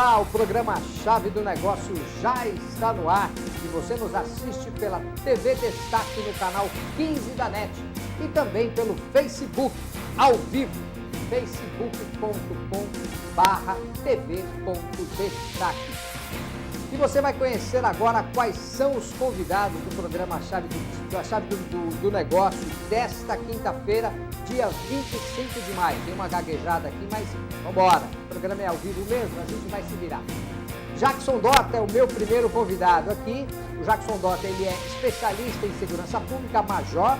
Olá, o programa Chave do Negócio já está no ar e você nos assiste pela TV Destaque no canal 15 da NET e também pelo Facebook, ao vivo, facebook.com/tv.destaque. E você vai conhecer agora quais são os convidados do programa Chave do Negócio desta quinta-feira, dia 25 de maio. Tem uma gaguejada aqui, mas vamos embora. O programa é ao vivo mesmo, a gente vai se virar. Jackson Dorta é o meu primeiro convidado aqui. O Jackson Dorta, ele é especialista em segurança pública, Major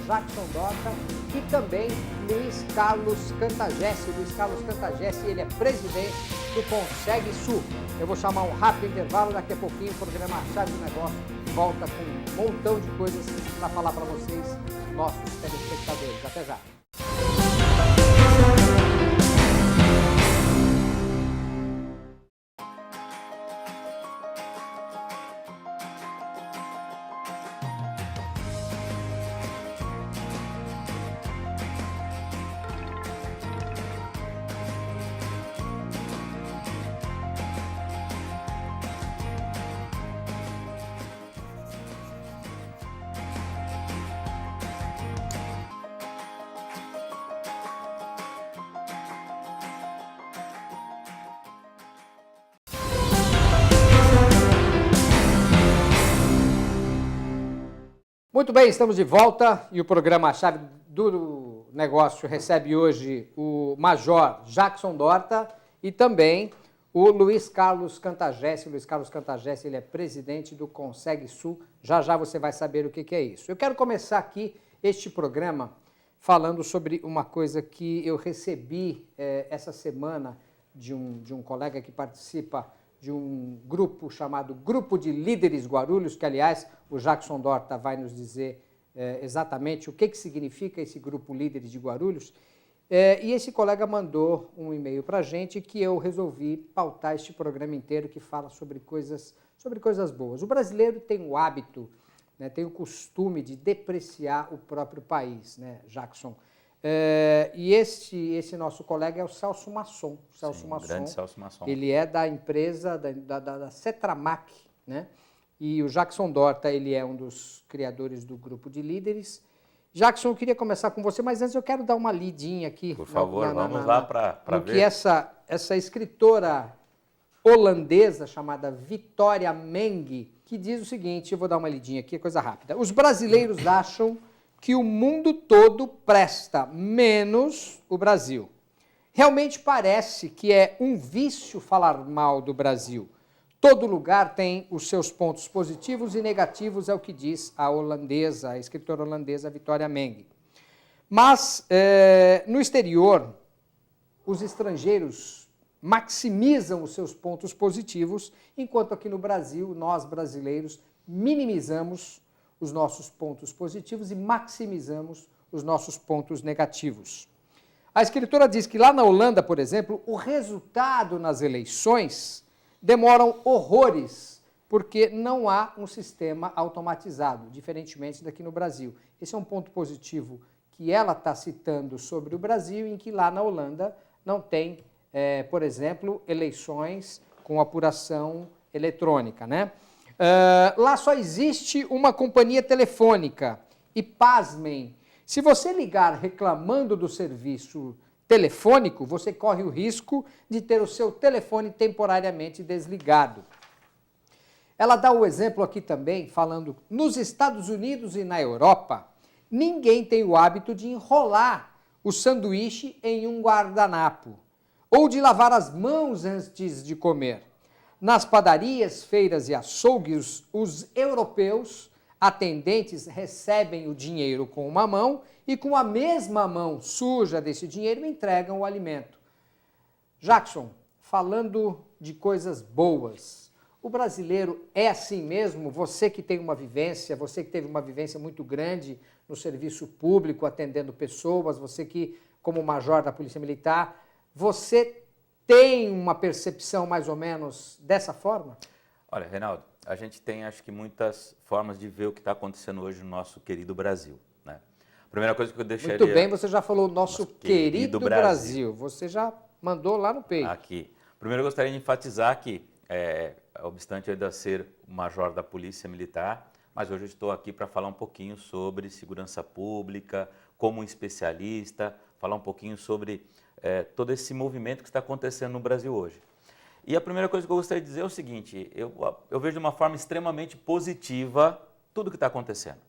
Jackson Dorta, e também Luiz Carlos Cantagessi. Luiz Carlos Cantagessi, ele é presidente do Consegue Sul. Eu vou chamar um rápido intervalo, daqui a pouquinho o programa Chave do Negócio volta com um montão de coisas para falar para vocês, nossos telespectadores. Até já. Muito bem, estamos de volta e o programa Chave do Negócio recebe hoje o Major Jackson Dorta e também o Luiz Carlos Cantagessi. Luiz Carlos Cantagessi, ele é presidente do Consegue Sul. Já já você vai saber o que é isso. Eu quero começar aqui este programa falando sobre uma coisa que eu recebi essa semana de um colega que participa de um grupo chamado Grupo de Líderes Guarulhos, que, aliás, o Jackson Dorta vai nos dizer exatamente o que significa esse Grupo Líderes de Guarulhos. E esse colega mandou um e-mail para a gente que eu resolvi pautar este programa inteiro que fala sobre coisas boas. O brasileiro tem o hábito, né, tem o costume de depreciar o próprio país, né, Jackson? E esse nosso colega é o Celso Masson. Grande Celso Masson. Ele é da empresa da Cetramac, né? E o Jackson Dorta, ele é um dos criadores do Grupo de Líderes. Jackson, eu queria começar com você, mas antes eu quero dar uma lidinha aqui. Por favor, vamos lá para ver. Que essa escritora holandesa chamada Vitória Meng, que diz o seguinte, eu vou dar uma lidinha aqui, é coisa rápida. Os brasileiros acham que o mundo todo presta, menos o Brasil. Realmente parece que é um vício falar mal do Brasil. Todo lugar tem os seus pontos positivos e negativos, é o que diz a escritora holandesa Vitória Meng. Mas, no exterior, os estrangeiros maximizam os seus pontos positivos, enquanto aqui no Brasil, nós brasileiros minimizamos os nossos pontos positivos e maximizamos os nossos pontos negativos. A escritora diz que lá na Holanda, por exemplo, o resultado nas eleições demoram horrores, porque não há um sistema automatizado, diferentemente daqui no Brasil. Esse é um ponto positivo que ela está citando sobre o Brasil, em que lá na Holanda não tem, por exemplo, eleições com apuração eletrônica, né? Lá só existe uma companhia telefônica e, pasmem, se você ligar reclamando do serviço telefônico, você corre o risco de ter o seu telefone temporariamente desligado. Ela dá o exemplo aqui também, falando, nos Estados Unidos e na Europa, ninguém tem o hábito de enrolar o sanduíche em um guardanapo ou de lavar as mãos antes de comer. Nas padarias, feiras e açougues, os europeus atendentes recebem o dinheiro com uma mão e com a mesma mão suja desse dinheiro entregam o alimento. Jackson, falando de coisas boas, o brasileiro é assim mesmo? Você que tem uma vivência, você que teve uma vivência muito grande no serviço público, atendendo pessoas, você que, como major da Polícia Militar, você tem uma percepção mais ou menos dessa forma? Olha, Reinaldo, a gente tem, acho que, muitas formas de ver o que está acontecendo hoje no nosso querido Brasil, né? A primeira coisa que eu deixaria... Muito bem, você já falou nosso querido Brasil. Você já mandou lá no peito. Aqui. Primeiro eu gostaria de enfatizar que, obstante eu ainda ser major da Polícia Militar, mas hoje eu estou aqui para falar um pouquinho sobre segurança pública, como um especialista, falar um pouquinho sobre todo esse movimento que está acontecendo no Brasil hoje. E a primeira coisa que eu gostaria de dizer é o seguinte, eu vejo de uma forma extremamente positiva tudo o que está acontecendo.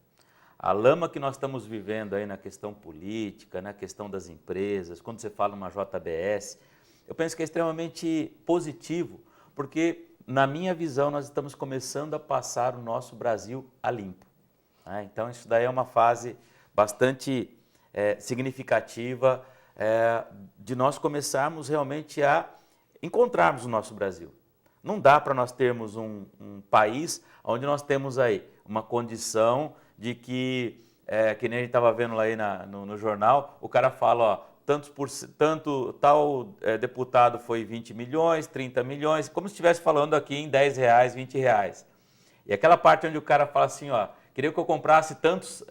A lama que nós estamos vivendo aí na questão política, na questão das empresas, quando você fala numa JBS, eu penso que é extremamente positivo, porque na minha visão nós estamos começando a passar o nosso Brasil a limpo. Né? Então isso daí é uma fase bastante significativa de nós começarmos realmente a encontrarmos o nosso Brasil. Não dá para nós termos um país onde nós temos aí uma condição de que nem a gente estava vendo lá aí no jornal, o cara fala, ó, tal deputado foi 20 milhões, 30 milhões, como se estivesse falando aqui em 10 reais, 20 reais. E aquela parte onde o cara fala assim, ó, queria que eu comprasse tantos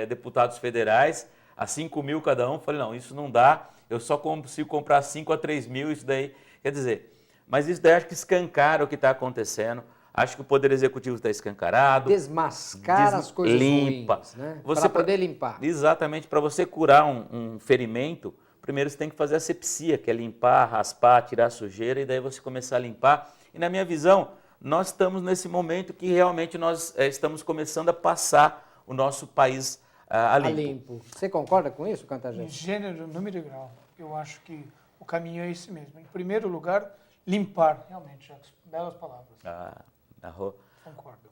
deputados federais, a 5 mil cada um, eu falei, não, isso não dá, eu só consigo comprar 5 a 3 mil, isso daí, quer dizer, mas isso daí acho que escancara o que está acontecendo, acho que o Poder Executivo está escancarado. Desmascar as coisas ruins, né? Para poder limpar. Exatamente, para você curar um ferimento, primeiro você tem que fazer a asepsia, que é limpar, raspar, tirar a sujeira, e daí você começar a limpar. E na minha visão, nós estamos nesse momento que realmente nós estamos começando a passar o nosso país a limpo. Você concorda com isso, Cantagesso? Em gênero, número e grau, eu acho que o caminho é esse mesmo. Em primeiro lugar, limpar, realmente, Jackson, belas palavras. Concordo.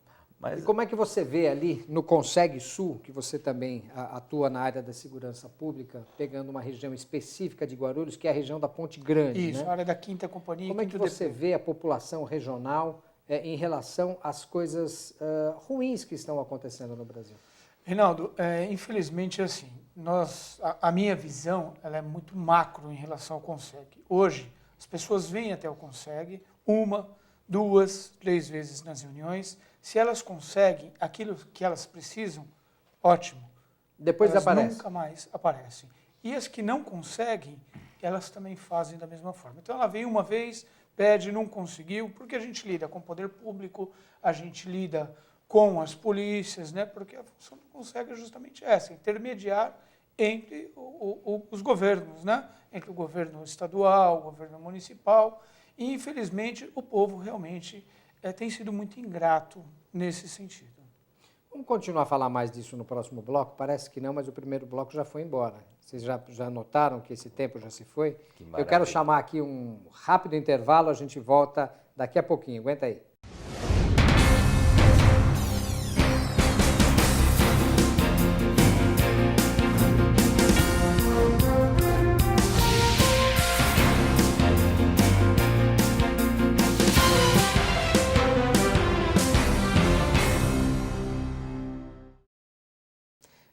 E como é que você vê ali no Conseg Sul, que você também atua na área da segurança pública, pegando uma região específica de Guarulhos, que é a região da Ponte Grande, Isso, né? a área da 5ª Companhia. Como é que você vê a população regional em relação às coisas ruins que estão acontecendo no Brasil? Reinaldo, infelizmente, assim, a minha visão ela é muito macro em relação ao Conseg. Hoje, as pessoas vêm até o Conseg, 1, 2, 3 vezes nas reuniões. Se elas conseguem aquilo que elas precisam, ótimo. Depois elas aparece. Nunca mais aparecem. E as que não conseguem, elas também fazem da mesma forma. Então ela veio uma vez, pede, não conseguiu, porque a gente lida com o poder público, a gente lida com as polícias, né? Porque a função do Conseg é justamente essa, intermediar entre os governos, né? Entre o governo estadual, o governo municipal. E, infelizmente, o povo realmente tem sido muito ingrato nesse sentido. Vamos continuar a falar mais disso no próximo bloco? Parece que não, mas o primeiro bloco já foi embora. Vocês já notaram que esse tempo já se foi? Eu quero chamar aqui um rápido intervalo, a gente volta daqui a pouquinho. Aguenta aí.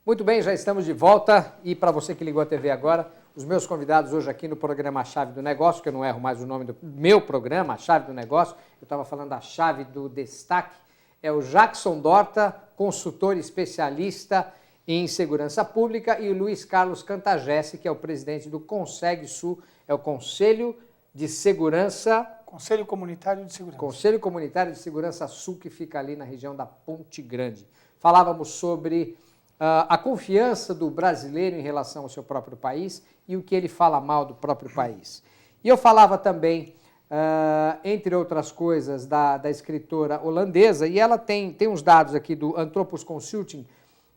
Muito bem, já estamos de volta e para você que ligou a TV agora, os meus convidados hoje aqui no programa A Chave do Negócio, que eu não erro mais o nome do meu programa, A Chave do Negócio, eu estava falando da chave do destaque, é o Jackson Dorta, consultor especialista em segurança pública, e o Luiz Carlos Cantagessi, que é o presidente do Conseg Sul, é o Conselho de Segurança... Conselho Comunitário de Segurança. Conselho Comunitário de Segurança Sul, que fica ali na região da Ponte Grande. Falávamos sobre a confiança do brasileiro em relação ao seu próprio país e o que ele fala mal do próprio país. E eu falava também, entre outras coisas, da escritora holandesa, e ela tem uns dados aqui do Anthropos Consulting,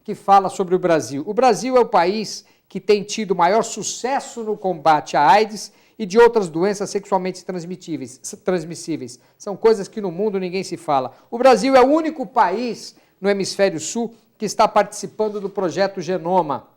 que fala sobre o Brasil. O Brasil é o país que tem tido maior sucesso no combate à AIDS e de outras doenças sexualmente transmissíveis. São coisas que no mundo ninguém se fala. O Brasil é o único país no hemisfério sul que está participando do projeto Genoma.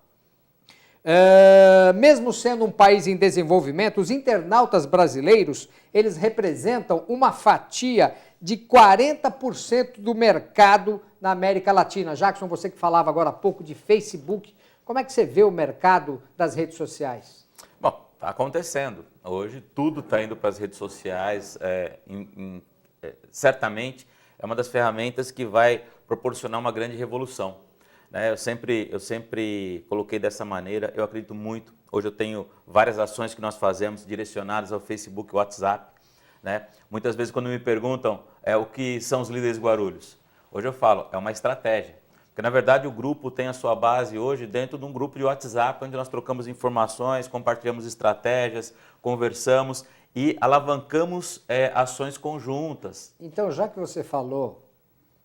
Mesmo sendo um país em desenvolvimento, os internautas brasileiros, eles representam uma fatia de 40% do mercado na América Latina. Jackson, você que falava agora há pouco de Facebook, como é que você vê o mercado das redes sociais? Bom, está acontecendo. Hoje tudo está indo para as redes sociais, certamente é uma das ferramentas que vai proporcionar uma grande revolução. né? Eu sempre coloquei dessa maneira, eu acredito muito. Hoje eu tenho várias ações que nós fazemos direcionadas ao Facebook e WhatsApp, né? Muitas vezes quando me perguntam o que são os líderes Guarulhos, hoje eu falo, é uma estratégia. Porque na verdade o grupo tem a sua base hoje dentro de um grupo de WhatsApp, onde nós trocamos informações, compartilhamos estratégias, conversamos e alavancamos ações conjuntas. Então, já que você falou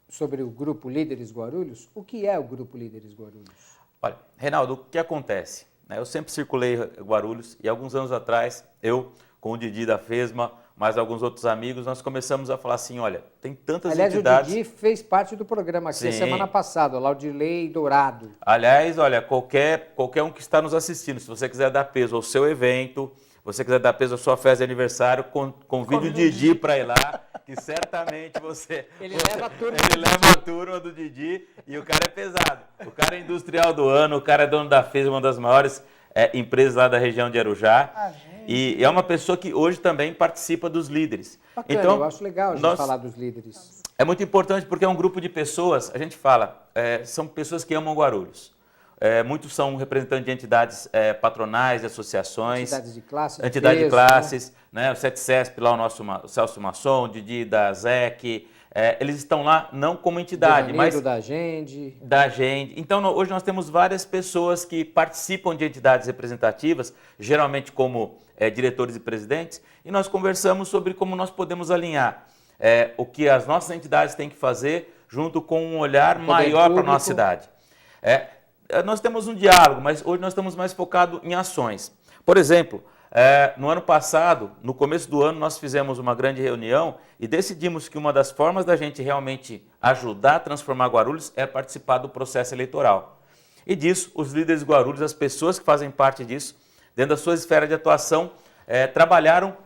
sobre o Grupo Líderes Guarulhos, o que é o Grupo Líderes Guarulhos? Olha, Reinaldo, o que acontece? Eu sempre circulei Guarulhos e alguns anos atrás, eu, com o Didi da FESMA, mais alguns outros amigos, nós começamos a falar assim, olha, tem tantas entidades... Aliás, o Didi fez parte do programa aqui semana passada, o Laudirley Dourado. Aliás, olha, qualquer um que está nos assistindo, se você quiser dar peso ao seu evento, você quiser dar peso à sua festa de aniversário, convide o Didi para ir lá, que certamente Ele leva a turma do Didi e o cara é pesado. O cara é industrial do ano, o cara é dono da FESA, uma das maiores empresas lá da região de Arujá. E é uma pessoa que hoje também participa dos líderes. Bacana, então, eu acho legal a gente falar dos líderes. É muito importante porque é um grupo de pessoas, a gente fala, são pessoas que amam Guarulhos. Muitos são representantes de entidades patronais, de associações. Entidades de classe. Entidade de classes, né? O CETCESP, lá o Celso Masson, o Didi da ZEC. Eles estão lá não como entidade, mas... da Agende. Da Agende. Então, hoje nós temos várias pessoas que participam de entidades representativas, geralmente como diretores e presidentes, e nós conversamos sobre como nós podemos alinhar o que as nossas entidades têm que fazer junto com um olhar maior para a nossa cidade. Nós temos um diálogo, mas hoje nós estamos mais focados em ações. Por exemplo, no ano passado, no começo do ano, nós fizemos uma grande reunião e decidimos que uma das formas da gente realmente ajudar a transformar Guarulhos é participar do processo eleitoral. E disso, os líderes de Guarulhos, as pessoas que fazem parte disso, dentro da sua esfera de atuação, trabalharam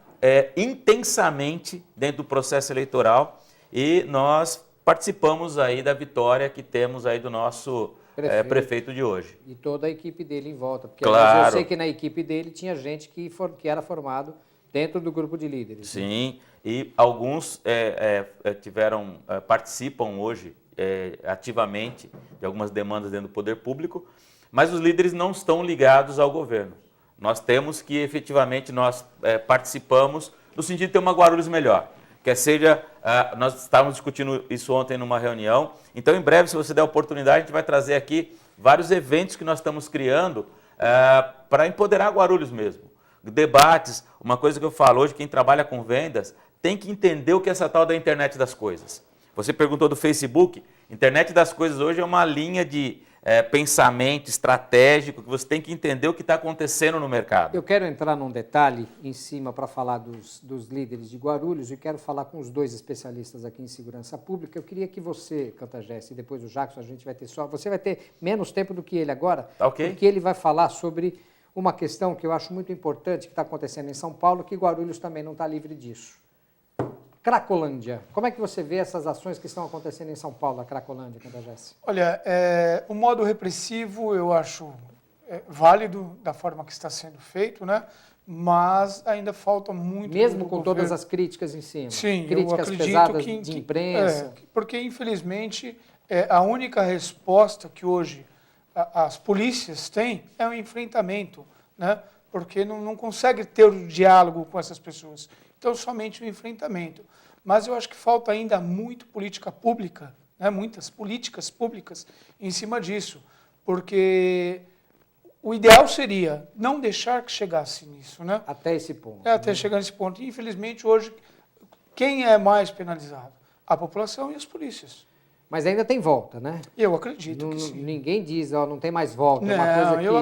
intensamente dentro do processo eleitoral e nós participamos aí da vitória que temos aí do nosso prefeito de hoje. E toda a equipe dele em volta. Porque claro. Eu sei que na equipe dele tinha gente que era formado dentro do grupo de líderes. Sim, e alguns participam hoje ativamente de algumas demandas dentro do poder público, mas os líderes não estão ligados ao governo. Nós temos que, efetivamente, nós participamos no sentido de ter uma Guarulhos melhor. Quer seja, nós estávamos discutindo isso ontem numa reunião, então em breve, se você der oportunidade, a gente vai trazer aqui vários eventos que nós estamos criando para empoderar Guarulhos mesmo. Debates, uma coisa que eu falo hoje, quem trabalha com vendas tem que entender o que é essa tal da internet das coisas. Você perguntou do Facebook, internet das coisas hoje é uma linha de pensamento estratégico que você tem que entender o que está acontecendo no mercado. Eu quero entrar num detalhe em cima para falar dos líderes de Guarulhos e quero falar com os dois especialistas aqui em segurança pública. Eu queria que você, Cantagessi, e depois o Jackson, você vai ter menos tempo do que ele agora, tá, okay. Porque ele vai falar sobre uma questão que eu acho muito importante que está acontecendo em São Paulo, que Guarulhos também não está livre disso. Cracolândia. Como é que você vê essas ações que estão acontecendo em São Paulo, a Cracolândia, Cantagessi? Olha, o modo repressivo eu acho válido da forma que está sendo feito, né? Mas ainda falta muito. Mesmo com todas as críticas em cima. Sim, críticas eu acredito pesadas de imprensa. Porque, infelizmente, a única resposta que hoje as polícias têm é o enfrentamento, né? Porque não consegue ter o diálogo com essas pessoas. Então, somente o enfrentamento. Mas eu acho que falta ainda muito política pública, né? Muitas políticas públicas em cima disso, porque o ideal seria não deixar que chegasse nisso, né? Até esse ponto. Até chegar nesse ponto. E, infelizmente, hoje, quem é mais penalizado? A população e as polícias. Mas ainda tem volta, né? Eu acredito que sim. Ninguém diz, não tem mais volta. Não, é uma coisa que... eu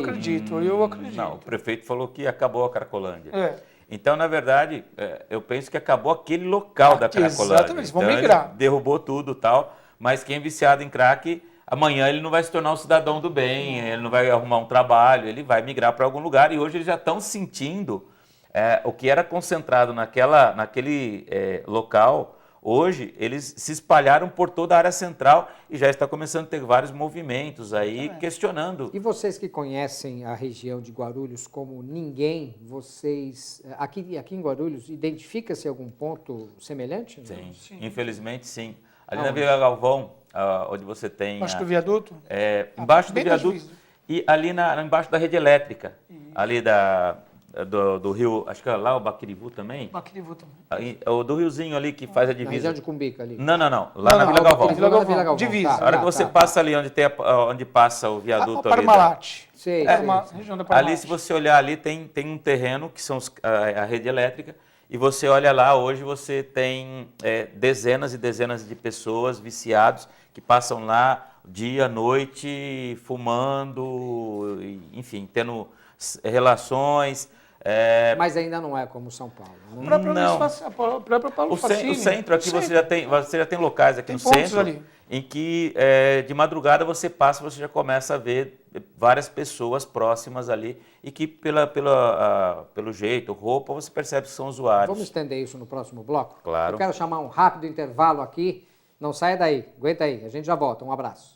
acredito. Não, o prefeito falou que acabou a Cracolândia. Então, na verdade, eu penso que acabou aquele local da Cracolândia. Exatamente, vão migrar. Derrubou tudo e tal, mas quem é viciado em crack, amanhã ele não vai se tornar um cidadão do bem, ele não vai arrumar um trabalho, ele vai migrar para algum lugar. E hoje eles já estão sentindo o que era concentrado naquele local. Hoje, eles se espalharam por toda a área central e já está começando a ter vários movimentos aí questionando. E vocês que conhecem a região de Guarulhos como ninguém, vocês, aqui em Guarulhos, identifica-se algum ponto semelhante? Sim, infelizmente sim. Ali na Vila Galvão, onde você tem... Acho que o viaduto? Embaixo do bem na viaduto divisa. e ali embaixo da rede elétrica, ali do rio, acho que é lá o Baquirivu também. Baquirivu também. Aí, o do riozinho ali que faz a Na divisa. região de Cumbica ali. Não. Lá Não, na não, Vila Galvão. Vila Galvão. Vila Galvão. Divisa. A hora que você passa ali onde passa o viaduto ali. Parmalat. Sei, Região da Parmalat. Ali, se você olhar ali, tem um terreno que são a rede elétrica, e você olha lá, hoje você tem dezenas e dezenas de pessoas viciados que passam lá dia, noite, fumando, enfim, tendo relações. Mas ainda não é como São Paulo. O Né? próprio Não. o próprio Paulo Facchini. O centro aqui você já tem locais aqui Tem no pontos centro ali. em que de madrugada você passa, você já começa a ver várias pessoas próximas ali e que pelo jeito, roupa, você percebe que são usuários. Vamos estender isso no próximo bloco? Claro. Eu quero chamar um rápido intervalo aqui. Não saia daí, aguenta aí, a gente já volta. Um abraço.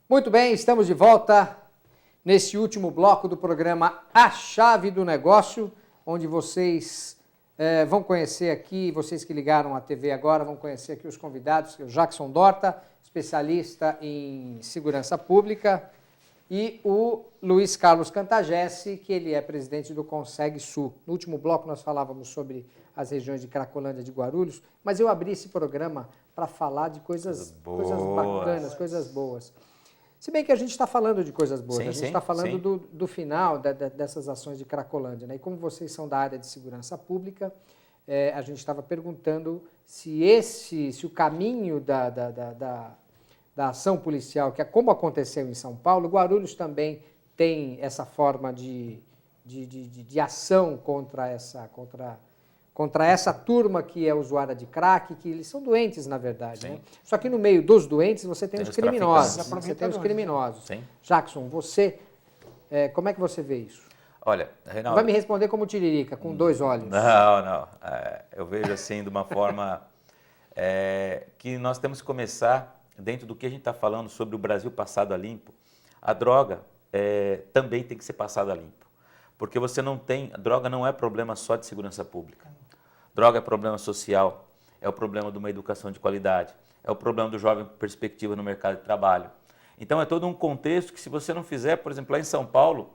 Muito bem, estamos de volta nesse último bloco do programa A Chave do Negócio, onde vocês vão conhecer aqui, vocês que ligaram a TV agora, vão conhecer aqui os convidados, o Jackson Dorta, especialista em segurança pública, e o Luiz Carlos Cantagesse, que ele é presidente do Conseg Sul. No último bloco nós falávamos sobre as regiões de Cracolândia e de Guarulhos, mas eu abri esse programa para falar de coisas bacanas, coisas boas. Se bem que a gente está falando de coisas boas, a gente está falando do final dessas ações de Cracolândia. Né? E como vocês são da área de segurança pública, a gente estava perguntando se o caminho da ação policial, que é como aconteceu em São Paulo, Guarulhos também tem essa forma de ação contra essa turma que é usuária de crack, que eles são doentes, na verdade. Né? Só que no meio dos doentes você tem os criminosos. Você tem os criminosos. Sim. Jackson, você, como é que você vê isso? Olha, Reinaldo... Vai me responder como Tiririca, com 2 olhos. Não. Eu vejo assim de uma forma que nós temos que começar, dentro do que a gente está falando sobre o Brasil passado a limpo, a droga também tem que ser passada a limpo. Porque a droga não é problema só de segurança pública. Droga é problema social, é o problema de uma educação de qualidade, é o problema do jovem com perspectiva no mercado de trabalho. Então é todo um contexto que se você não fizer, por exemplo, lá em São Paulo,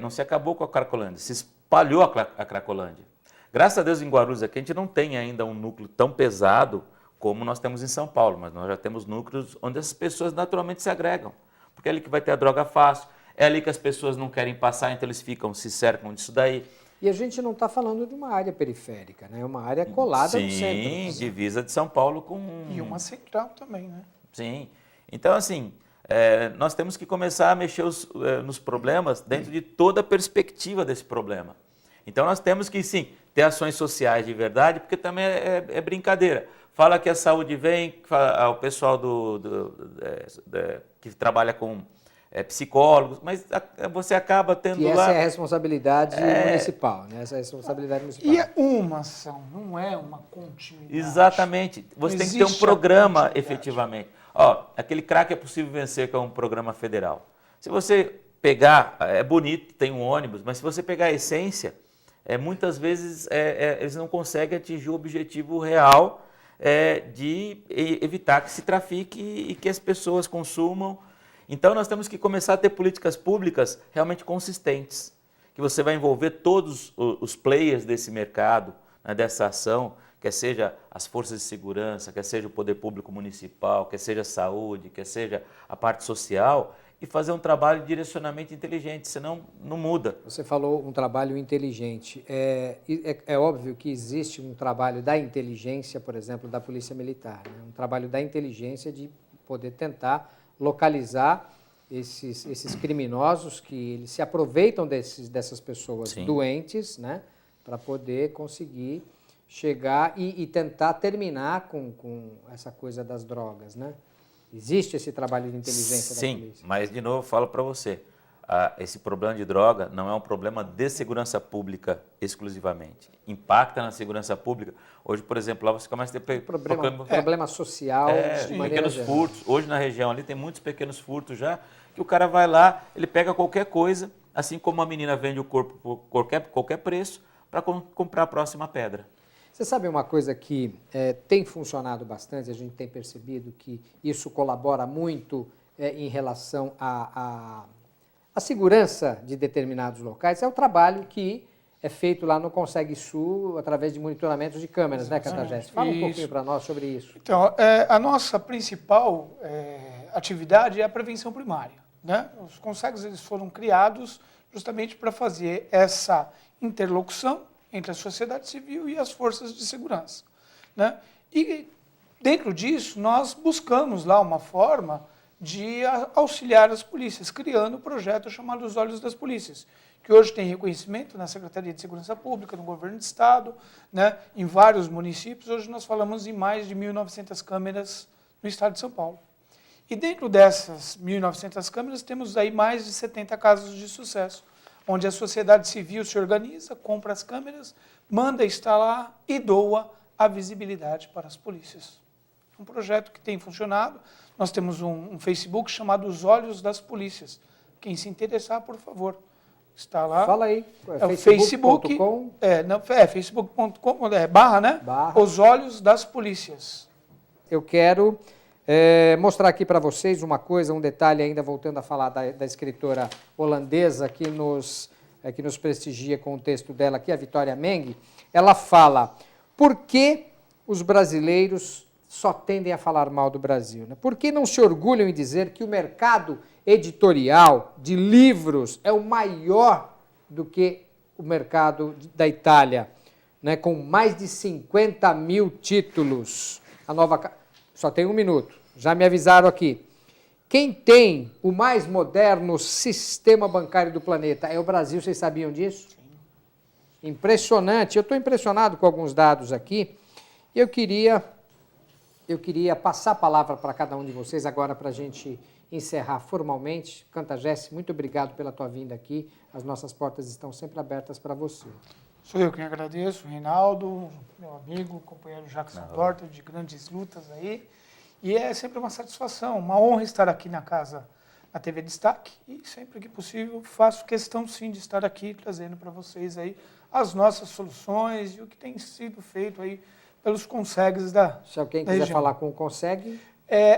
não se acabou com a Cracolândia, se espalhou a Cracolândia. Graças a Deus em Guarulhos aqui a gente não tem ainda um núcleo tão pesado como nós temos em São Paulo, mas nós já temos núcleos onde as pessoas naturalmente se agregam, porque é ali que vai ter a droga fácil, é ali que as pessoas não querem passar, então eles se cercam disso daí. E a gente não está falando de uma área periférica, né? É uma área colada no centro. Sim, divisa de São Paulo com... E uma central também, né? Sim. Então, assim, nós temos que começar a mexer nos problemas dentro de toda a perspectiva desse problema. Então, nós temos que, sim, ter ações sociais de verdade, porque também é brincadeira. Fala que a saúde vem, o pessoal que trabalha com... psicólogos, mas você acaba tendo e essa lá... é a responsabilidade municipal, né? Essa é a responsabilidade municipal. E é uma ação, não é uma continuidade. Exatamente. Você tem que ter um programa, efetivamente. Aquele crack é possível vencer, que é um programa federal. Se você pegar, é bonito, tem um ônibus, mas se você pegar a essência, muitas vezes eles não conseguem atingir o objetivo real de evitar que se trafique e que as pessoas consumam. Então, nós temos que começar a ter políticas públicas realmente consistentes, que você vai envolver todos os players desse mercado, né, dessa ação, quer seja as forças de segurança, quer seja o poder público municipal, quer seja a saúde, quer seja a parte social, e fazer um trabalho de direcionamento inteligente, senão não muda. Você falou um trabalho inteligente. É óbvio que existe um trabalho da inteligência, por exemplo, da Polícia Militar, né? Um trabalho da inteligência de poder tentar localizar esses criminosos que eles se aproveitam dessas pessoas Sim. doentes, né, para poder conseguir chegar e tentar terminar com essa coisa das drogas, né? Existe esse trabalho de inteligência da polícia? Sim, mas de novo falo para você, esse problema de droga não é um problema de segurança pública exclusivamente. Impacta na segurança pública. Hoje, por exemplo, lá você começa a ter problema social, de maneira pequenos geral. furtos. Hoje na região ali tem muitos pequenos furtos já, que o cara vai lá, ele pega qualquer coisa, assim como a menina vende o corpo por qualquer preço, para comprar a próxima pedra. Você sabe uma coisa que tem funcionado bastante, a gente tem percebido que isso colabora muito em relação à segurança de determinados locais, é o trabalho que é feito lá no Consegue Sul através de monitoramentos de câmeras, né, Cantajesse? Fala um pouquinho para nós sobre isso. Então, a nossa principal atividade é a prevenção primária, né? Os Consegues eles foram criados justamente para fazer essa interlocução entre a sociedade civil e as forças de segurança, né? E dentro disso nós buscamos lá uma forma de auxiliar as polícias, criando um projeto chamado Os Olhos das Polícias, que hoje tem reconhecimento na Secretaria de Segurança Pública, no Governo de Estado, né, em vários municípios. Hoje nós falamos em mais de 1.900 câmeras no Estado de São Paulo. E dentro dessas 1.900 câmeras temos aí mais de 70 casos de sucesso, onde a sociedade civil se organiza, compra as câmeras, manda instalar e doa a visibilidade para as polícias. É um projeto que tem funcionado. Nós temos um Facebook chamado Os Olhos das Polícias. Quem se interessar, por favor, está lá. Fala aí. É o Facebook.com. Facebook.com, barra, né? Barra. Os Olhos das Polícias. Eu quero mostrar aqui para vocês uma coisa, um detalhe ainda, voltando a falar da escritora holandesa que nos prestigia com o texto dela aqui, a Vitória Meng. Ela fala, por que os brasileiros só tendem a falar mal do Brasil, né? Por que não se orgulham em dizer que o mercado editorial de livros é o maior do que o mercado da Itália, né? Com mais de 50 mil títulos. Só tem 1 minuto, já me avisaram aqui. Quem tem o mais moderno sistema bancário do planeta é o Brasil, vocês sabiam disso? Sim. Impressionante, eu estou impressionado com alguns dados aqui. Eu queria passar a palavra para cada um de vocês agora para a gente encerrar formalmente. Cantajesse, muito obrigado pela tua vinda aqui. As nossas portas estão sempre abertas para você. Sou eu quem agradeço, Reinaldo, meu amigo, companheiro Jackson Dorta, de grandes lutas aí. E é sempre uma satisfação, uma honra estar aqui na casa da TV Destaque. E sempre que possível faço questão sim de estar aqui trazendo para vocês aí as nossas soluções e o que tem sido feito aí pelos Consegues da Se alguém quiser falar com o Consegue...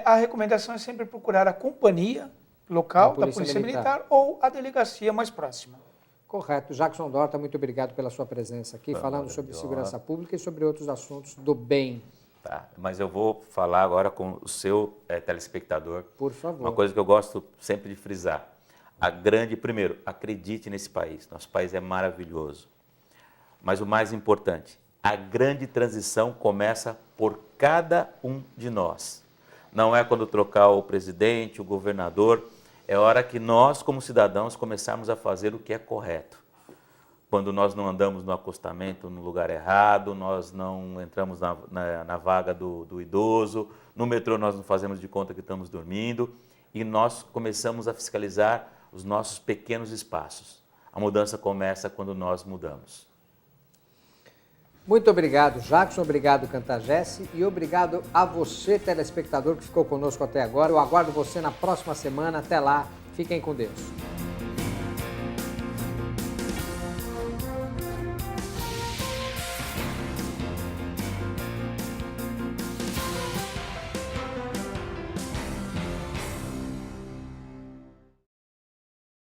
a recomendação é sempre procurar a companhia local da Polícia Militar ou a delegacia mais próxima. Correto. Jackson Dorta, muito obrigado pela sua presença aqui, falando sobre segurança pública e sobre outros assuntos do bem. Tá, mas eu vou falar agora com o seu telespectador. Por favor. Uma coisa que eu gosto sempre de frisar. Primeiro, acredite nesse país. Nosso país é maravilhoso. Mas o mais importante, a grande transição começa por cada um de nós. Não é quando trocar o presidente, o governador, é hora que nós, como cidadãos, começarmos a fazer o que é correto. Quando nós não andamos no acostamento no lugar errado, nós não entramos na vaga do idoso, no metrô nós não fazemos de conta que estamos dormindo e nós começamos a fiscalizar os nossos pequenos espaços. A mudança começa quando nós mudamos. Muito obrigado, Jackson, obrigado, Cantajesse, e obrigado a você, telespectador, que ficou conosco até agora. Eu aguardo você na próxima semana. Até lá, fiquem com Deus.